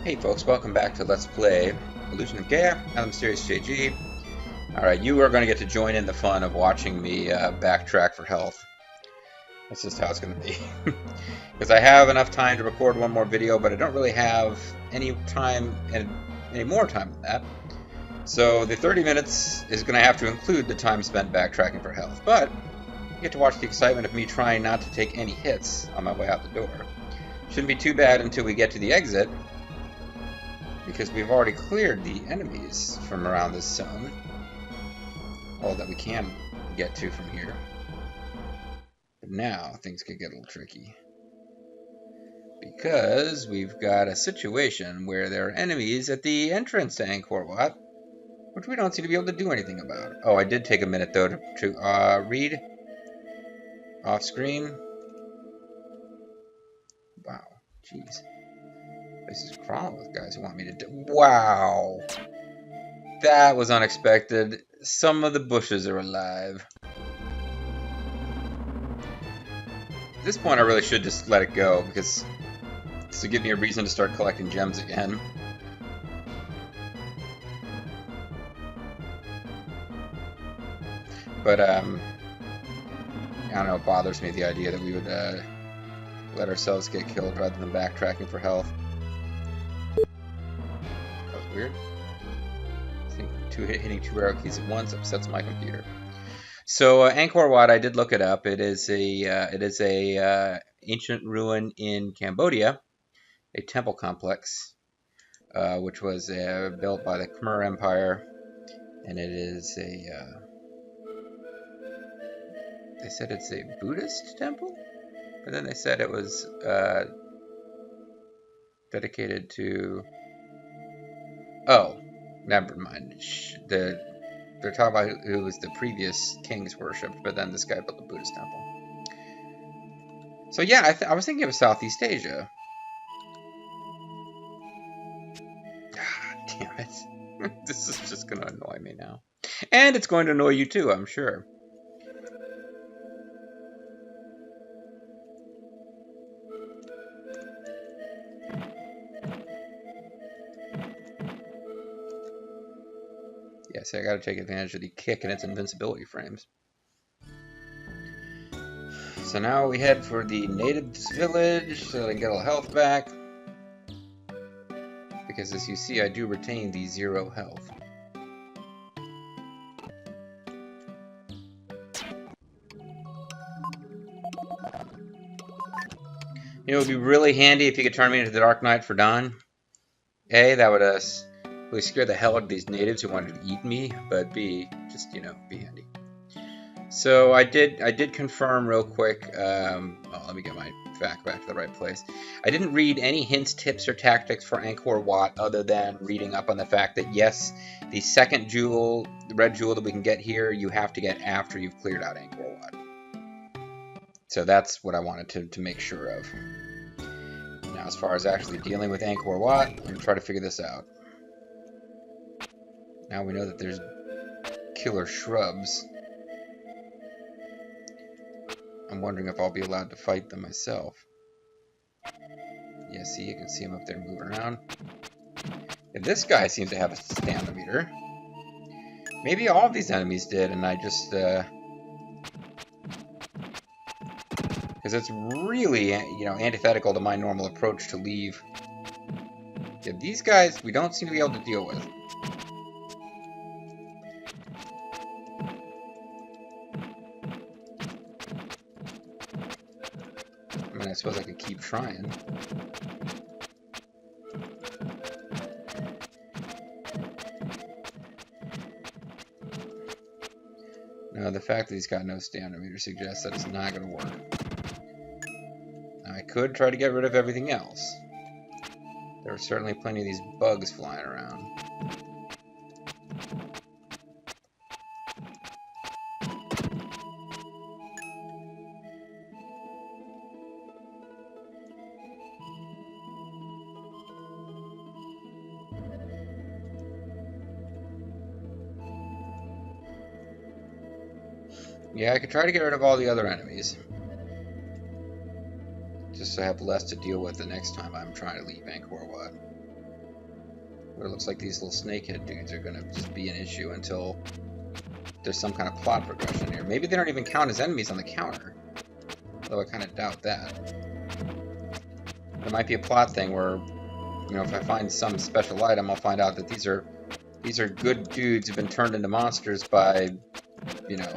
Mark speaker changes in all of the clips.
Speaker 1: Hey folks, welcome back to Let's Play Illusion of Gaia. I'm MysteriousJG. Alright, you are going to get to join in the fun of watching me backtrack for health. That's just how it's going to be. Because I have enough time to record one more video, but I don't really have any time, and any more time than that. So the 30 minutes is going to have to include the time spent backtracking for health. But you get to watch the excitement of me trying not to take any hits on my way out the door. Shouldn't be too bad until we get to the exit, because we've already cleared the enemies from around this zone. All that we can get to from here. But now things could get a little tricky, because we've got a situation where there are enemies at the entrance to Angkor Wat, which we don't seem to be able to do anything about. Oh, I did take a minute though to read off screen. Wow, jeez. This is crawling with guys who want me to do. Wow, that was unexpected. Some of the bushes are alive. At this point, I really should just let it go, because this will give me a reason to start collecting gems again. But I don't know. It bothers me, the idea that we would let ourselves get killed rather than backtracking for health. That was weird. I think hitting two arrow keys at once upsets my computer. So Angkor Wat, I did look it up. It is a ancient ruin in Cambodia, a temple complex, which was built by the Khmer Empire, and it is a. They said it's a Buddhist temple, but then they said it was dedicated to. Oh, never mind. They're talking about who was the previous kings worshipped, but then this guy built a Buddhist temple. So yeah, I was thinking of Southeast Asia. God damn it. This is just going to annoy me now. And it's going to annoy you too, I'm sure. Yes, I gotta take advantage of the kick and its invincibility frames. So now we head for the natives village so that I can get a little health back. Because as you see, I do retain the 0 health. You know, it would be really handy if you could turn me into the Dark Knight for Dawn. A, that would really scare the hell out of these natives who wanted to eat me, but B, just, you know, be handy. So I did confirm real quick. Well, let me get my fact back to the right place. I didn't read any hints, tips, or tactics for Angkor Wat other than reading up on the fact that yes, the second jewel, the red jewel that we can get here, you have to get after you've cleared out Angkor Wat. So that's what I wanted to make sure of. Now, as far as actually dealing with Angkor Wat, I'm going to try to figure this out. Now we know that there's killer shrubs. I'm wondering if I'll be allowed to fight them myself. Yeah, see, you can see him up there moving around. And this guy seems to have a stamina meter. Maybe all of these enemies did, and I just... because it's really, you know, antithetical to my normal approach to leave. Yeah, these guys, we don't seem to be able to deal with. I mean, I suppose I could keep trying. No, the fact that he's got no stamina meter suggests that it's not going to work. I could try to get rid of everything else. There are certainly plenty of these bugs flying around. Yeah, I could try to get rid of all the other enemies. Just so I have less to deal with the next time I'm trying to leave Angkor Wat. Where it looks like these little snakehead dudes are gonna just be an issue until there's some kind of plot progression here. Maybe they don't even count as enemies on the counter. Although I kind of doubt that. There might be a plot thing where, you know, if I find some special item, I'll find out that these are good dudes who've been turned into monsters by, you know,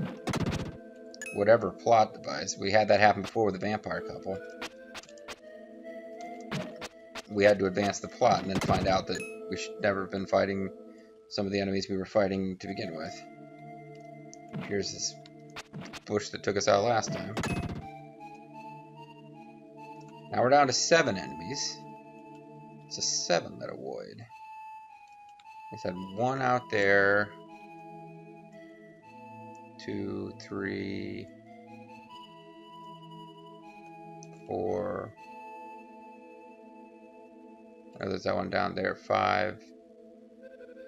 Speaker 1: whatever plot device. We had that happen before with the vampire couple. We had to advance the plot and then find out that we should never have been fighting some of the enemies we were fighting to begin with. Here's this bush that took us out last time. Now we're down to 7 enemies. It's a 7-letter void. I said 1 out there. 2, 3, 4. Oh, there's that one down there. 5,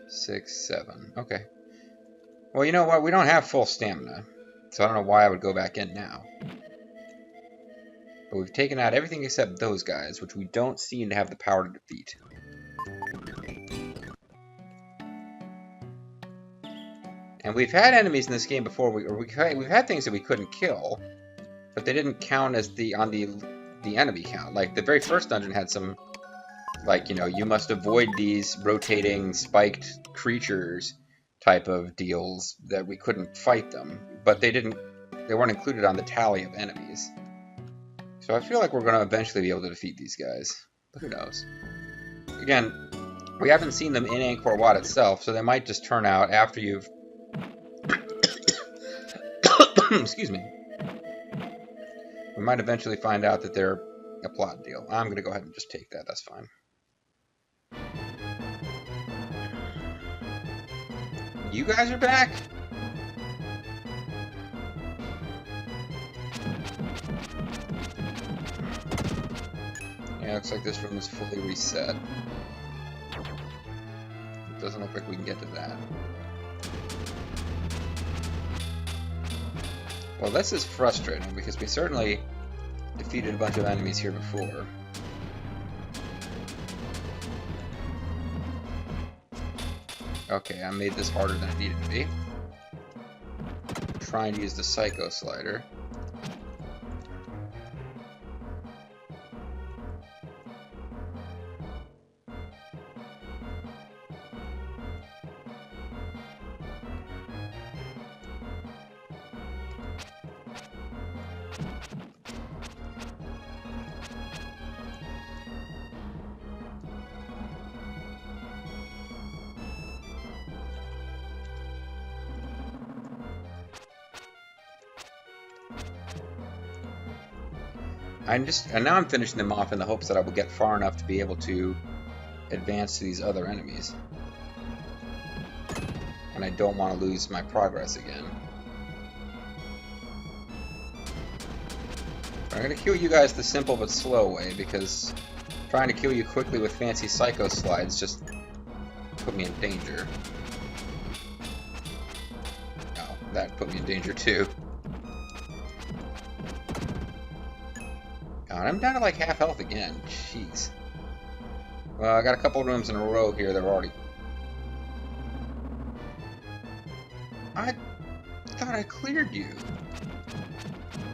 Speaker 1: 6, 7. Okay. Well, you know what? We don't have full stamina, so I don't know why I would go back in now. But we've taken out everything except those guys, which we don't seem to have the power to defeat. And we've had enemies in this game before. We've had things that we couldn't kill, but they didn't count as on the enemy count. Like the very first dungeon had some, like, you know, you must avoid these rotating spiked creatures type of deals that we couldn't fight them, but they weren't included on the tally of enemies. So I feel like we're going to eventually be able to defeat these guys, but who knows. Again, we haven't seen them in Angkor Wat itself, so they might just turn out after you've excuse me. We might eventually find out that they're a plot deal. I'm going to go ahead and just take that. That's fine. You guys are back? Yeah, looks like this room is fully reset. It doesn't look like we can get to that. Well, this is frustrating because we certainly defeated a bunch of enemies here before. Okay, I made this harder than it needed to be. I'm trying to use the Psycho Slider. And now I'm finishing them off in the hopes that I will get far enough to be able to advance to these other enemies. And I don't want to lose my progress again. I'm going to kill you guys the simple but slow way, because trying to kill you quickly with fancy Psycho Slides just put me in danger. Oh, that put me in danger too. God, I'm down to like half health again. Jeez. Well, I got a couple rooms in a row here that are already... I thought I cleared you.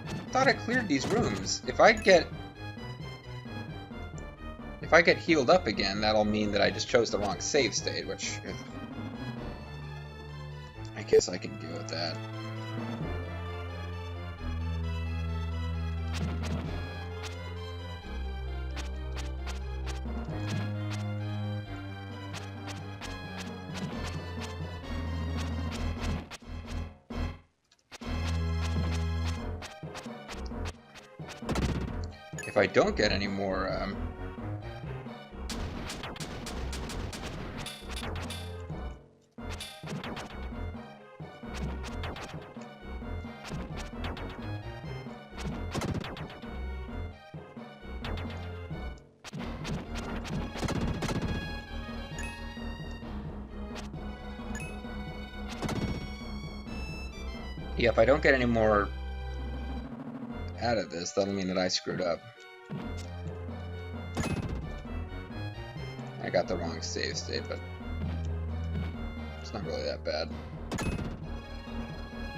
Speaker 1: I thought I cleared these rooms. If I get healed up again, that'll mean that I just chose the wrong save state, which... I guess I can deal with that. If I don't get any more, yeah, if I don't get any more out of this, that'll mean that I screwed up. I got the wrong save state, but not really that bad.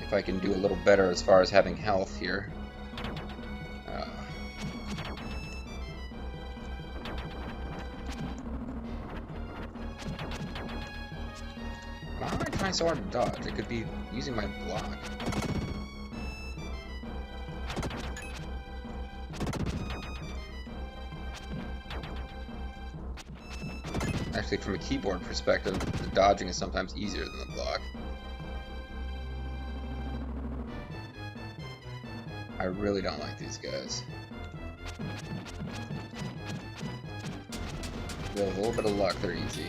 Speaker 1: If I can do a little better as far as having health here. Why am I trying so hard to dodge? I could be using my block. Actually, from a keyboard perspective, the dodging is sometimes easier than the block. I really don't like these guys. With a little bit of luck, they're easy.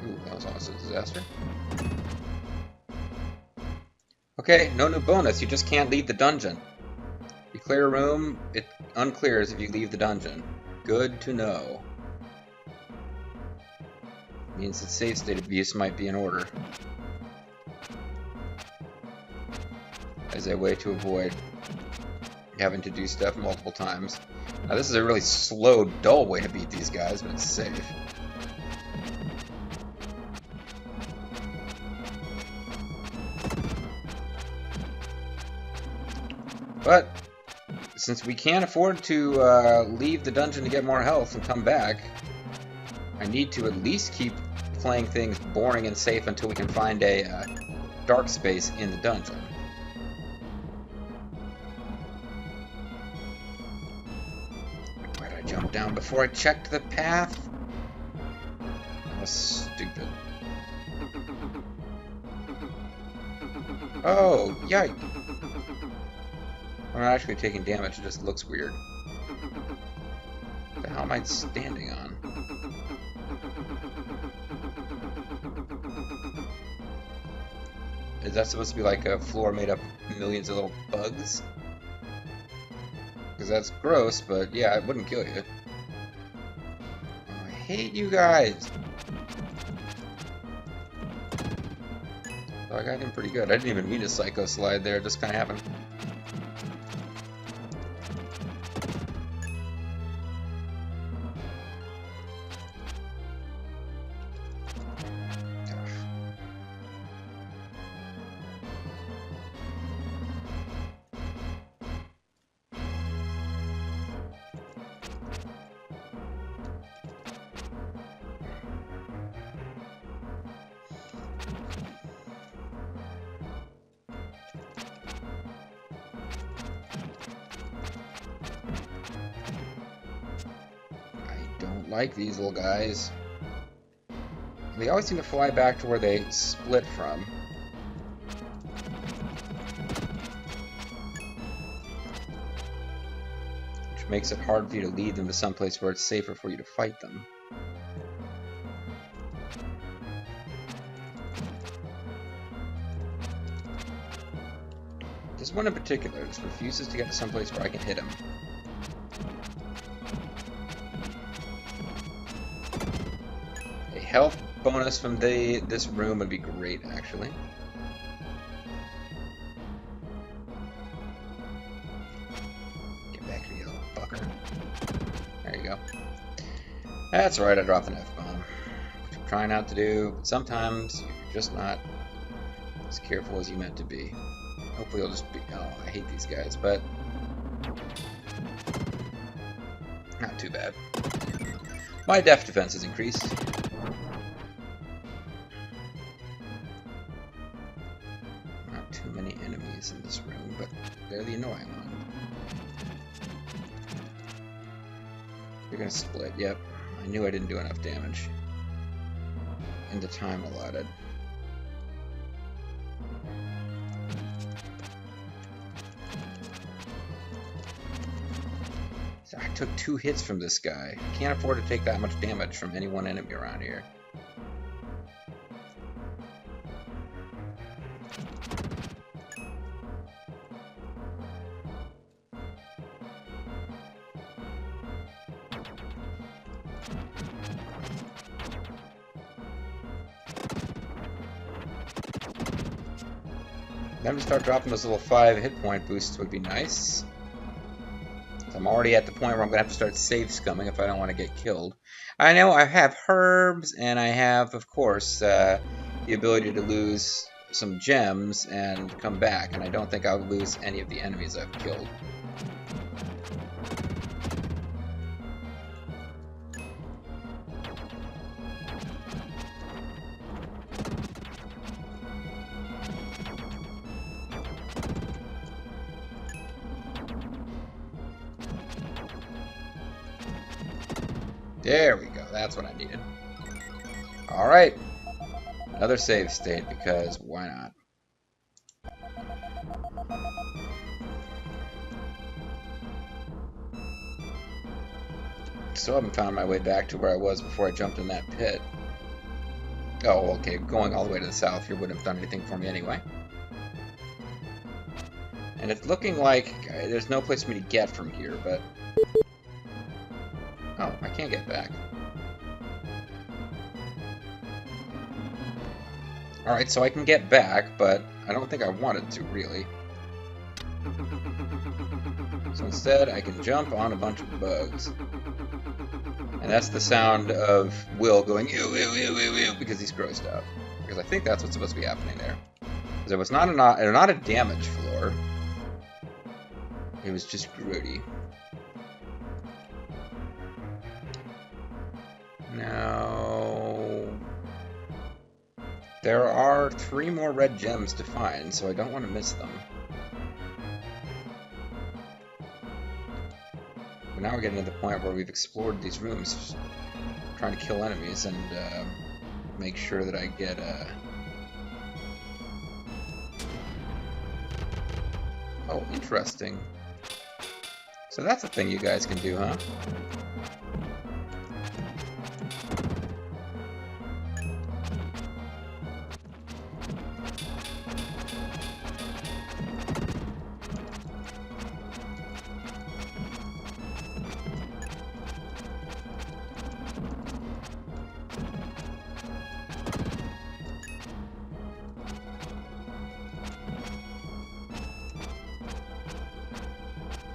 Speaker 1: Ooh, that was almost a disaster. Okay, no new bonus, you just can't leave the dungeon. You clear a room, it unclears if you leave the dungeon. Good to know. Means that save state abuse might be in order. As a way to avoid having to do stuff multiple times. Now this is a really slow, dull way to beat these guys, but it's safe. But since we can't afford to leave the dungeon to get more health and come back, I need to at least keep playing things boring and safe until we can find a dark space in the dungeon. Why did I jump down before I checked the path? That was stupid. Oh, yikes. I'm not actually taking damage, it just looks weird. What the hell am I standing on? Is that supposed to be like a floor made up of millions of little bugs? Because that's gross, but yeah, it wouldn't kill you. Oh, I hate you guys! Oh, I got him pretty good. I didn't even mean to psycho slide there, it just kind of happened. Like these little guys. They always seem to fly back to where they split from. Which makes it hard for you to lead them to someplace where it's safer for you to fight them. This one in particular just refuses to get to someplace where I can hit him. Health bonus from this room would be great, actually. Get back here, you little fucker. There you go. That's right, I dropped an F-bomb. Which I'm trying not to do, but sometimes you're just not as careful as you meant to be. Hopefully you'll just be... Oh, I hate these guys, but... not too bad. My def defense has increased. In this room, but they're the annoying one. You're gonna split, yep. I knew I didn't do enough damage in the time allotted. So I took 2 hits from this guy. I can't afford to take that much damage from any one enemy around here. them to start dropping those little 5 hit point boosts would be nice. I'm already at the point where I'm going to have to start save scumming if I don't want to get killed. I know I have herbs, and I have, of course, the ability to lose some gems and come back, and I don't think I'll lose any of the enemies I've killed. There we go, that's what I needed. Alright, another save state, because why not? Still haven't found my way back to where I was before I jumped in that pit. Oh, okay, going all the way to the south here wouldn't have done anything for me anyway. And it's looking like there's no place for me to get from here, but... Oh, I can't get back. Alright, so I can get back, but I don't think I wanted to, really. So instead, I can jump on a bunch of bugs. And that's the sound of Will going, ew, ew, ew, ew, ew, because he's grossed out. Because I think that's what's supposed to be happening there. Because it was not a damage floor. It was just grody. Now, there are 3 more red gems to find, so I don't want to miss them. But now we're getting to the point where we've explored these rooms, trying to kill enemies and make sure that I get Oh, interesting. So that's a thing you guys can do, huh?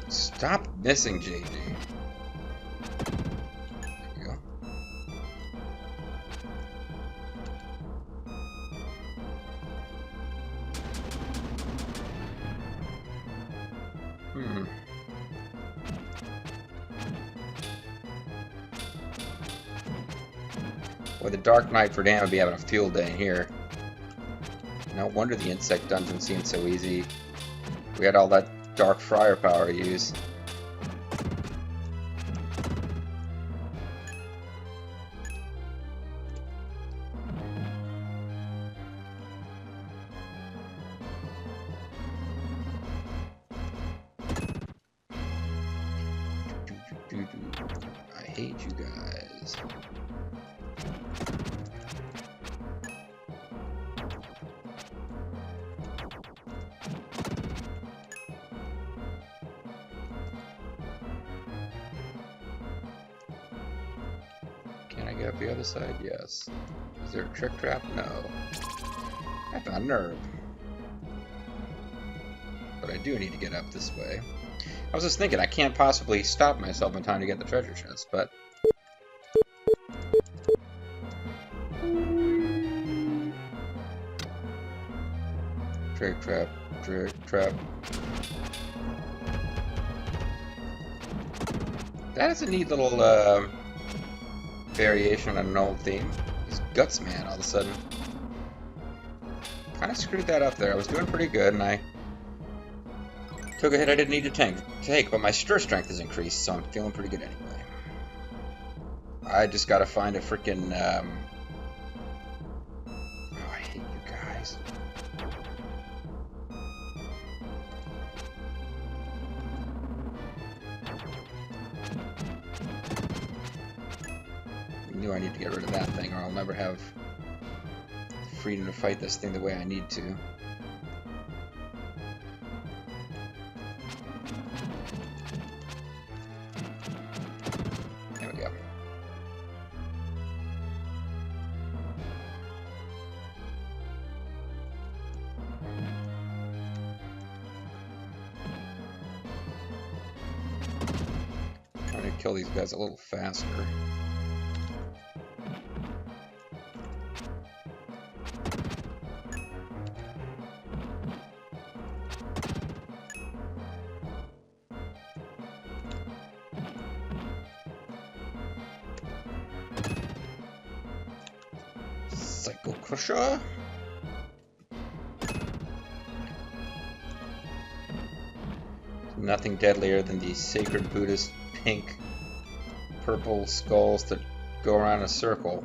Speaker 1: Stop missing, JG. There you go. Boy, the Dark Knight for Dan would be having a field day in here. No wonder the insect dungeon seemed so easy. We had all that dark firepower to use. I hate you guys. Can I get up the other side? Yes. Is there a trick trap? No. I found a nerve. But I do need to get up this way. I was just thinking, I can't possibly stop myself in time to get the treasure chest, but... Trick trap, trick trap. That is a neat little, variation on an old theme. He's Guts Man all of a sudden. Kind of screwed that up there. I was doing pretty good, and I took a hit I didn't need to take, but my stir strength is increased, so I'm feeling pretty good anyway. I just gotta find a freaking, Oh, I hate you guys. I knew I need to get rid of that thing, or I'll never have freedom to fight this thing the way I need to. There we go. kill these guys a little faster. Psycho Crusher. Nothing deadlier than these sacred Buddhist pink, purple skulls that go around in a circle.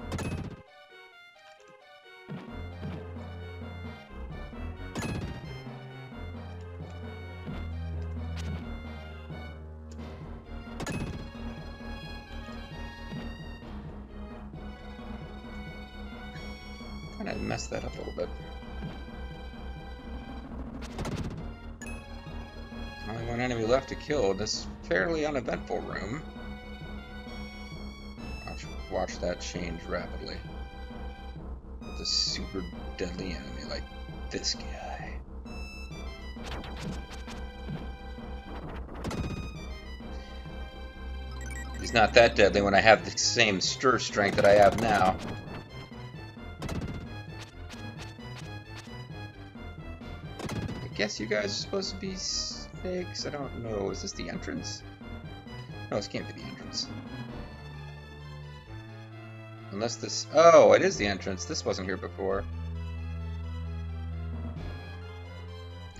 Speaker 1: Kind of messed that up a little bit. Only one enemy left to kill in this fairly uneventful room. Watch that change rapidly. With a super deadly enemy like this guy. He's not that deadly when I have the same stir strength that I have now. I guess you guys are supposed to be snakes. I don't know. Is this the entrance? No, this can't be the entrance. Unless this... Oh, it is the entrance. This wasn't here before.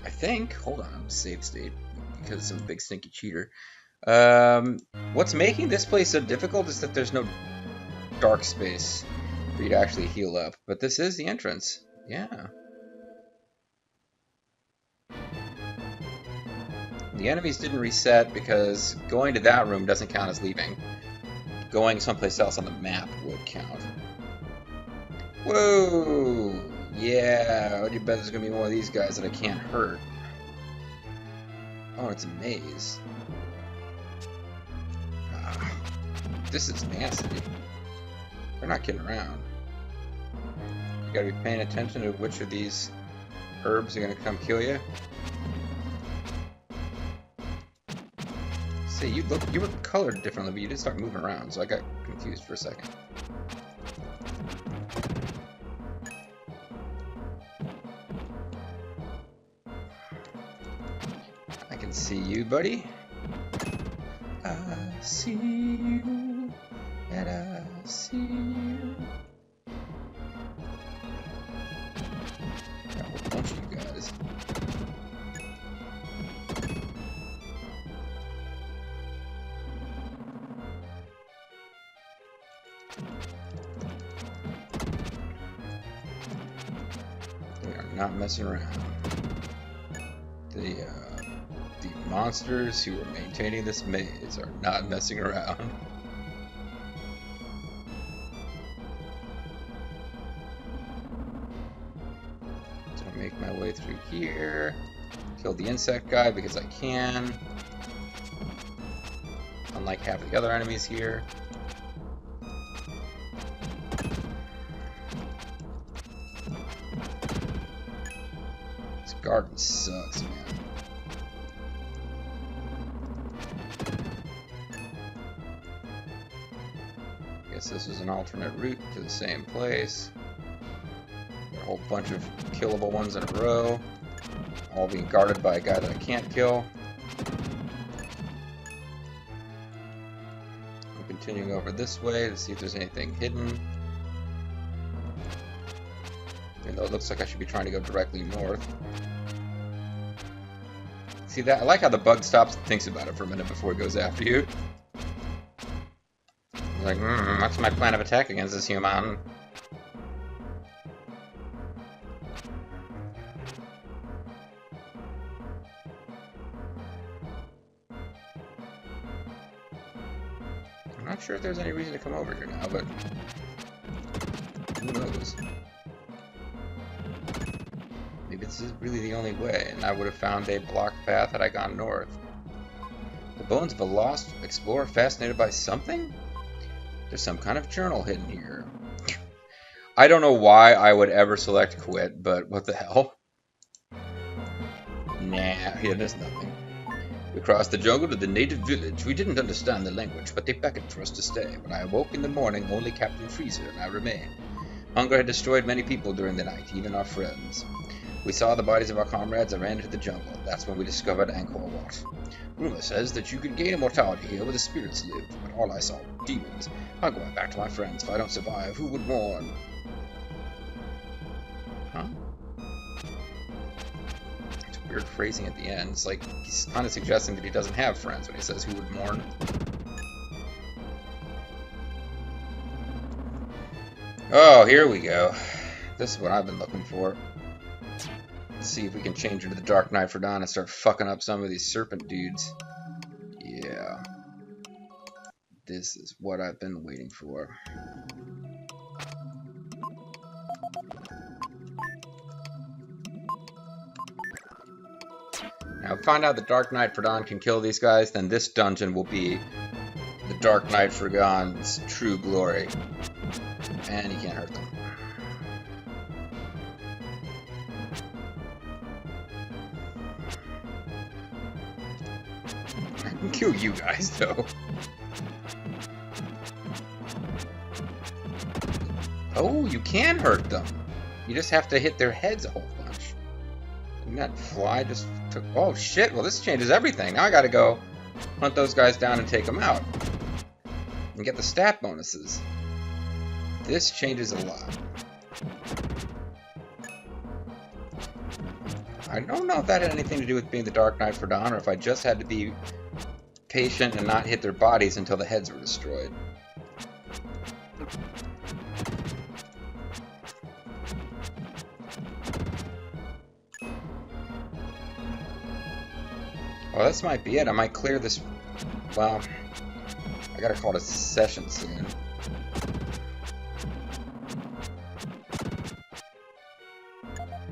Speaker 1: I think. Hold on. Save state. Because I'm a big sneaky cheater. What's making this place so difficult is that there's no dark space for you to actually heal up. But this is the entrance. Yeah. The enemies didn't reset because going to that room doesn't count as leaving. Going someplace else on the map would count. Whoa! Yeah, what do you bet there's gonna be more of these guys that I can't hurt? Oh, it's a maze. Ah, this is nasty. They're not kidding around. You gotta be paying attention to which of these herbs are gonna come kill you. See, you were colored differently, but you did start moving around, so I got confused for a second. I can see you, buddy. I see you, and I see you. Got a whole bunch of you guys. Not messing around. The monsters who are maintaining this maze are not messing around. So I'll make my way through here. Kill the insect guy because I can. Unlike half of the other enemies here. Garden sucks, man. Guess this is an alternate route to the same place. Got a whole bunch of killable ones in a row, all being guarded by a guy that I can't kill. I'm continuing over this way to see if there's anything hidden. Even though it looks like I should be trying to go directly north. See that? I like how the bug stops and thinks about it for a minute before it goes after you. Like, what's my plan of attack against this human? I'm not sure if there's any reason to come over here now, but who knows? Maybe this is really the only way, and I would have found a blocked path had I gone north. The bones of a lost explorer fascinated by something? There's some kind of journal hidden here. I don't know why I would ever select quit, but what the hell? Nah, yeah, there's nothing. We crossed the jungle to the native village. We didn't understand the language, but they beckoned for us to stay. When I awoke in the morning, only Captain Freezer and I remained. Hunger had destroyed many people during the night, even our friends. We saw the bodies of our comrades and ran into the jungle. That's when we discovered Angkor Wat. Rumor says that you can gain immortality here where the spirits live, but all I saw were demons. I'm going back to my friends. If I don't survive, who would mourn? Huh? It's weird phrasing at the end. It's like he's kind of suggesting that he doesn't have friends when he says who would mourn. Oh, here we go. This is what I've been looking for. Let's see if we can change into the Dark Knight for Dawn and start fucking up some of these serpent dudes. Yeah. This is what I've been waiting for. Now, if we find out the Dark Knight for Dawn can kill these guys, then this dungeon will be the Dark Knight for Dawn's true glory. And you can't hurt them. I can kill you guys, though. Oh, you can hurt them. You just have to hit their heads a whole bunch. And that fly just took... Oh, shit. Well, this changes everything. Now I gotta go hunt those guys down and take them out. And get the stat bonuses. This changes a lot. I don't know if that had anything to do with being the Dark Knight for Dawn, or if I just had to be patient and not hit their bodies until the heads were destroyed. Well, this might be it. I might clear this... Well, I gotta call it a session soon.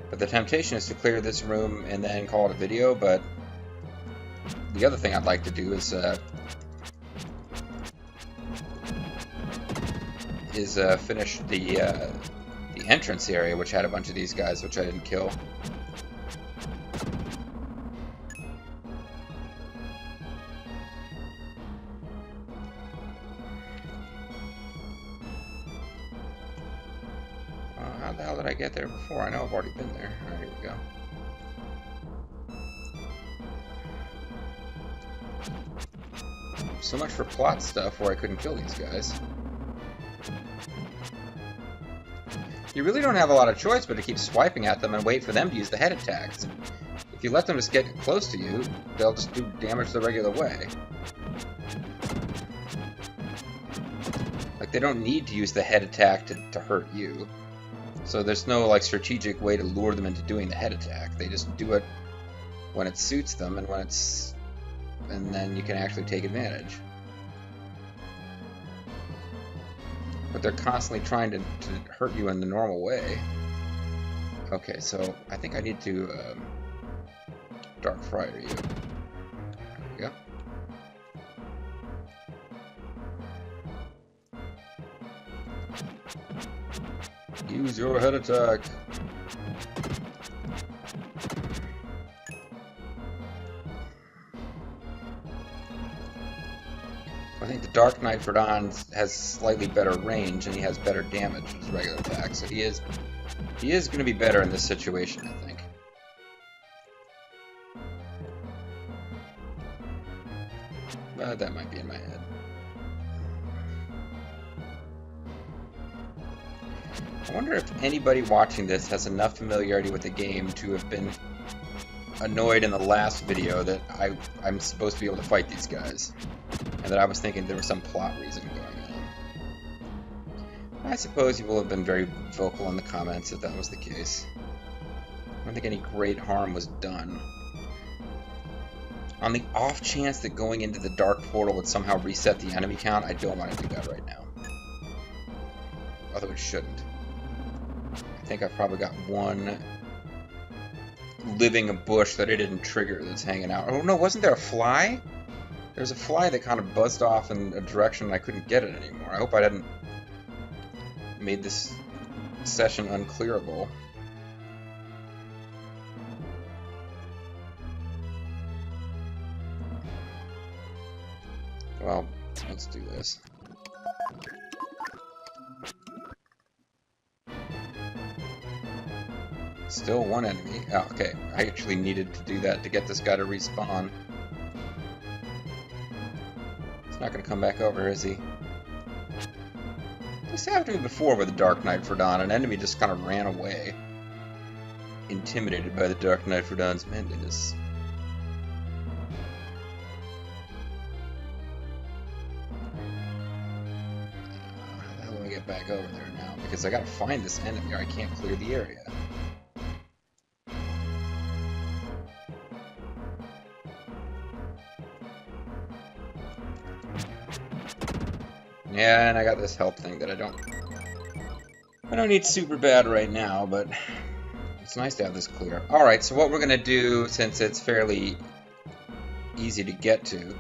Speaker 1: But the temptation is to clear this room and then call it a video, but the other thing I'd like to do is finish the entrance area, which had a bunch of these guys, which I didn't kill. How the hell did I get there before? I know I've already been there. Alright, here we go. So much for plot stuff where I couldn't kill these guys. You really don't have a lot of choice but to keep swiping at them and wait for them to use the head attacks. If you let them just get close to you, they'll just do damage the regular way. Like, they don't need to use the head attack to hurt you. So there's no, like, strategic way to lure them into doing the head attack. They just do it when it suits them and when it's... and then you can actually take advantage. But they're constantly trying to hurt you in the normal way. Okay, so I think I need to Dark Friday you. There we go. Use your head attack. I think the Dark Knight for Dawn has slightly better range and he has better damage with his regular attack, so he is going to be better in this situation, I think. But that might be in my head. I wonder if anybody watching this has enough familiarity with the game to have been annoyed in the last video that I'm supposed to be able to fight these guys. And that I was thinking there was some plot reason going on. I suppose you will have been very vocal in the comments if that was the case. I don't think any great harm was done. On the off chance that going into the dark portal would somehow reset the enemy count, I don't want to do that right now. Although it shouldn't. I think I've probably got one living bush that I didn't trigger that's hanging out. Oh no, wasn't there a fly? There's a fly that kind of buzzed off in a direction and I couldn't get it anymore. I hope I didn't made this session unclearable. well, let's do this. Still one enemy. Oh, okay, I actually needed to do that to get this guy to respawn. He's not going to come back over, is he? This happened to me before with the Dark Knight for Dawn. An enemy just kind of ran away. Intimidated by the Dark Knight for Dawn's manliness. How do I get back over there now? Because I gotta find this enemy or I can't clear the area. Yeah, and I got this help thing that I don't need super bad right now, but it's nice to have this clear. Alright, so what we're gonna do, since it's fairly easy to get to,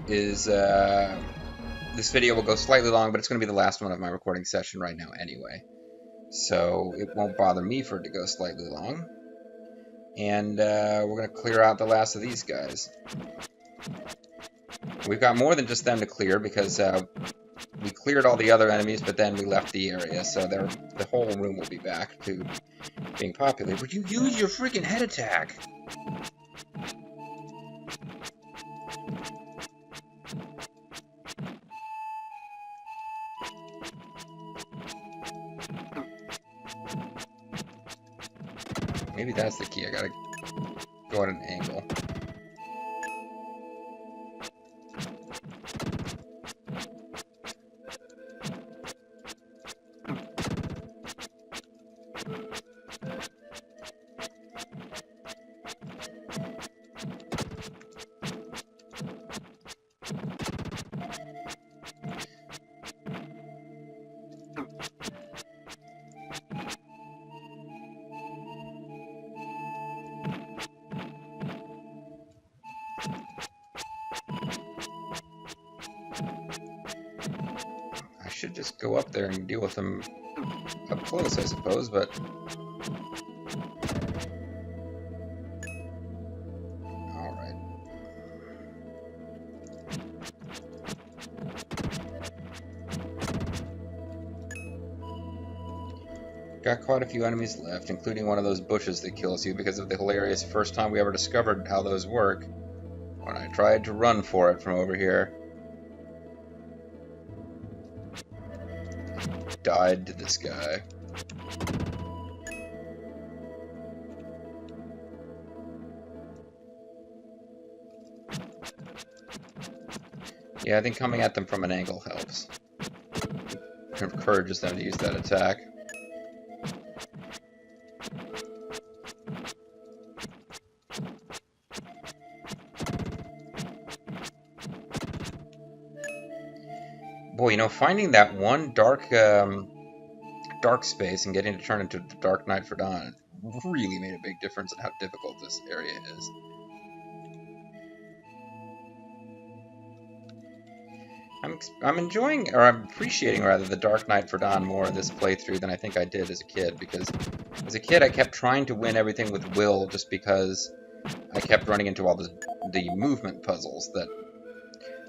Speaker 1: is this video will go slightly long, but it's gonna be the last one of my recording session right now anyway. So it won't bother me for it to go slightly long. And we're gonna clear out the last of these guys. We've got more than just them to clear because we cleared all the other enemies, but then we left the area, so the whole room will be back to being populated. Would you use your freaking head attack? Maybe that's the key. I gotta go at an angle. Should just go up there and deal with them up close, I suppose, but alright. Got quite a few enemies left, including one of those bushes that kills you because of the hilarious first time we ever discovered how those work when I tried to run for it from over here. Died to this guy. Yeah, I think coming at them from an angle helps. It encourages them to use that attack. Boy, you know, finding that one dark space and getting to turn into the Dark Knight for Dawn really made a big difference in how difficult this area is. I'm enjoying, or I'm appreciating rather, the Dark Knight for Dawn more in this playthrough than I think I did as a kid, because as a kid I kept trying to win everything with will just because I kept running into all the movement puzzles that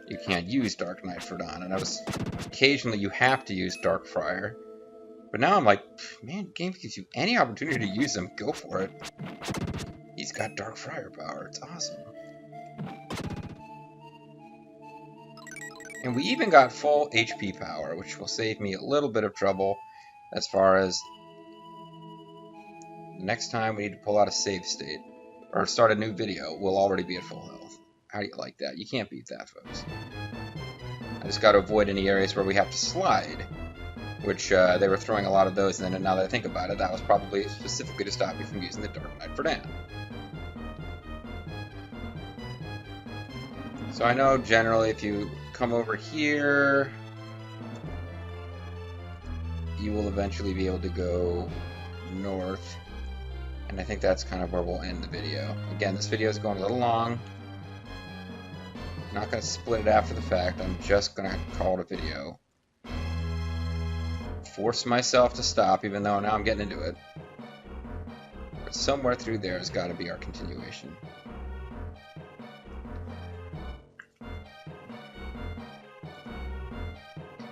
Speaker 1: you can't use Dark Knight for Dawn, and occasionally you have to use Dark Friar. But now I'm like, man, the game gives you any opportunity to use him, go for it. He's got Dark Friar power, it's awesome. And we even got full HP power, which will save me a little bit of trouble as far as next time we need to pull out a save state or start a new video, we'll already be at full health. How do you like that? You can't beat that, folks. I just got to avoid any areas where we have to slide, which they were throwing a lot of those in, and now that I think about it, that was probably specifically to stop me from using the Dark Knight for Dawn. So I know generally if you come over here, you will eventually be able to go north, and I think that's kind of where we'll end the video. Again, this video is going a little long. I'm not going to split it after the fact. I'm just going to call it a video. Force myself to stop, even though now I'm getting into it. But somewhere through there has got to be our continuation.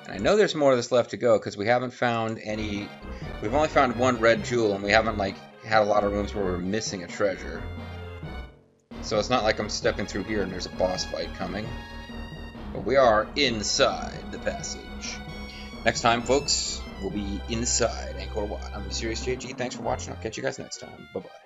Speaker 1: And I know there's more of this left to go because we haven't found any. We've only found one red jewel, and we haven't like had a lot of rooms where we're missing a treasure. So it's not like I'm stepping through here and there's a boss fight coming. But we are inside the passage. Next time, folks, we'll be inside Angkor Wat. I'm MysteriousJG. Thanks for watching. I'll catch you guys next time. Bye-bye.